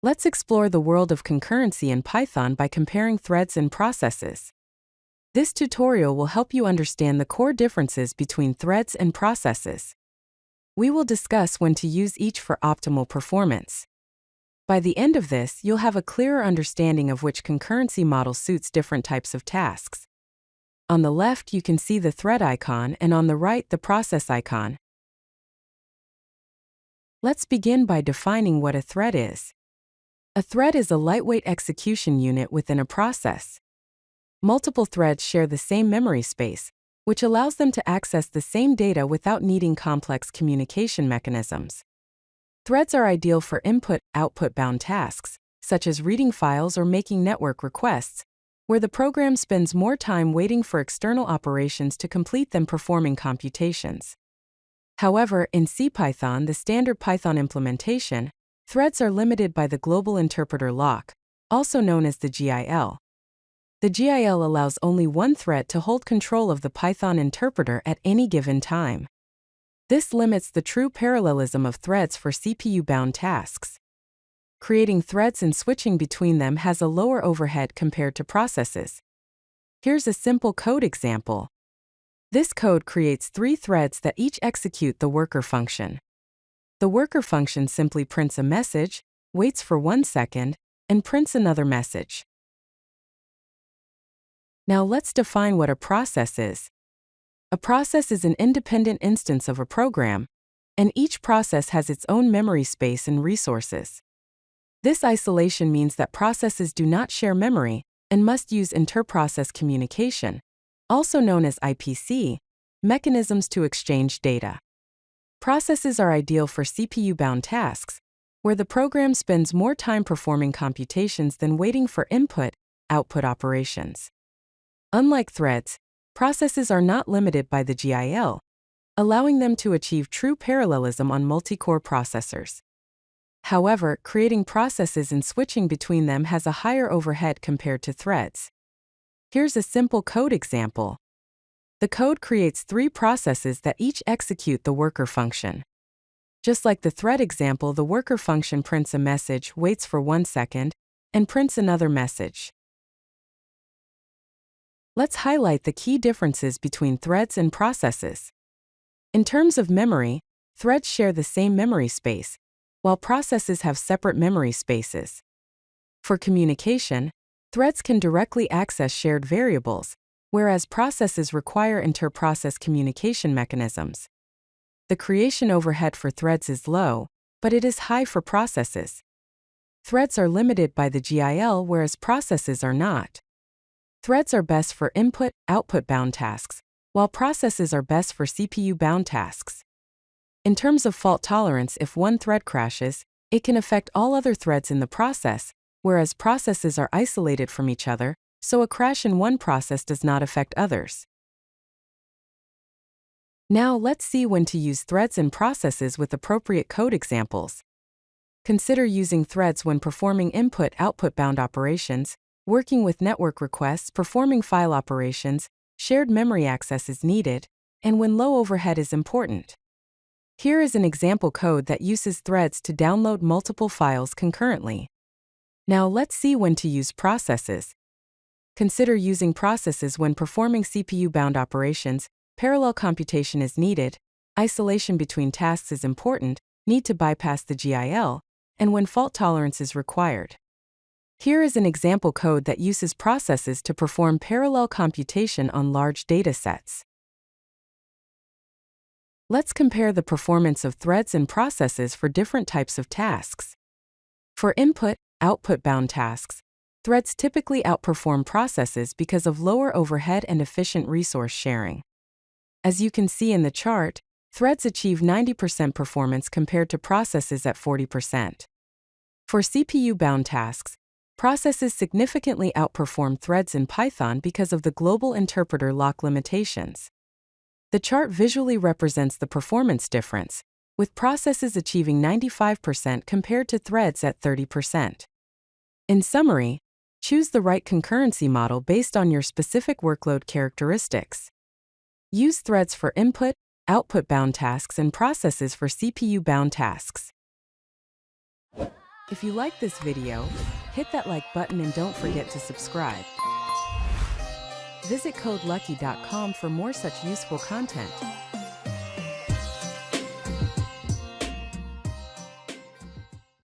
Let's explore the world of concurrency in Python by comparing threads and processes. This tutorial will help you understand the core differences between threads and processes. We will discuss when to use each for optimal performance. By the end of this, you'll have a clearer understanding of which concurrency model suits different types of tasks. On the left, you can see the thread icon, and on the right, the process icon. Let's begin by defining what a thread is. A thread is a lightweight execution unit within a process. Multiple threads share the same memory space, which allows them to access the same data without needing complex communication mechanisms. Threads are ideal for input-output bound tasks, such as reading files or making network requests, where the program spends more time waiting for external operations to complete than performing computations. However, in CPython, the standard Python implementation, threads are limited by the Global Interpreter Lock, also known as the GIL. The GIL allows only one thread to hold control of the Python interpreter at any given time. This limits the true parallelism of threads for CPU-bound tasks. Creating threads and switching between them has a lower overhead compared to processes. Here's a simple code example. This code creates 3 threads that each execute the worker function. The worker function simply prints a message, waits for 1 second, and prints another message. Now let's define what a process is. A process is an independent instance of a program, and each process has its own memory space and resources. This isolation means that processes do not share memory and must use inter-process communication, also known as IPC, mechanisms to exchange data. Processes are ideal for CPU-bound tasks, where the program spends more time performing computations than waiting for input-output operations. Unlike threads, processes are not limited by the GIL, allowing them to achieve true parallelism on multi-core processors. However, creating processes and switching between them has a higher overhead compared to threads. Here's a simple code example. The code creates 3 processes that each execute the worker function. Just like the thread example, the worker function prints a message, waits for 1 second, and prints another message. Let's highlight the key differences between threads and processes. In terms of memory, threads share the same memory space, while processes have separate memory spaces. For communication, threads can directly access shared variables, whereas processes require inter-process communication mechanisms. The creation overhead for threads is low, but it is high for processes. Threads are limited by the GIL, whereas processes are not. Threads are best for input-output bound tasks, while processes are best for CPU-bound tasks. In terms of fault tolerance, if one thread crashes, it can affect all other threads in the process, whereas processes are isolated from each other, so a crash in one process does not affect others. Now let's see when to use threads and processes with appropriate code examples. Consider using threads when performing input-output bound operations, working with network requests, performing file operations, shared memory access is needed, and when low overhead is important. Here is an example code that uses threads to download multiple files concurrently. Now let's see when to use processes. Consider using processes when performing CPU-bound operations, parallel computation is needed, isolation between tasks is important, need to bypass the GIL, and when fault tolerance is required. Here is an example code that uses processes to perform parallel computation on large data sets. Let's compare the performance of threads and processes for different types of tasks. For input-output bound tasks, threads typically outperform processes because of lower overhead and efficient resource sharing. As you can see in the chart, threads achieve 90% performance compared to processes at 40%. For CPU-bound tasks, processes significantly outperform threads in Python because of the global interpreter lock limitations. The chart visually represents the performance difference, with processes achieving 95% compared to threads at 30%. In summary, choose the right concurrency model based on your specific workload characteristics. Use threads for input-output bound tasks and processes for CPU-bound tasks. If you like this video, hit that like button and don't forget to subscribe. Visit CodeLucky.com for more such useful content.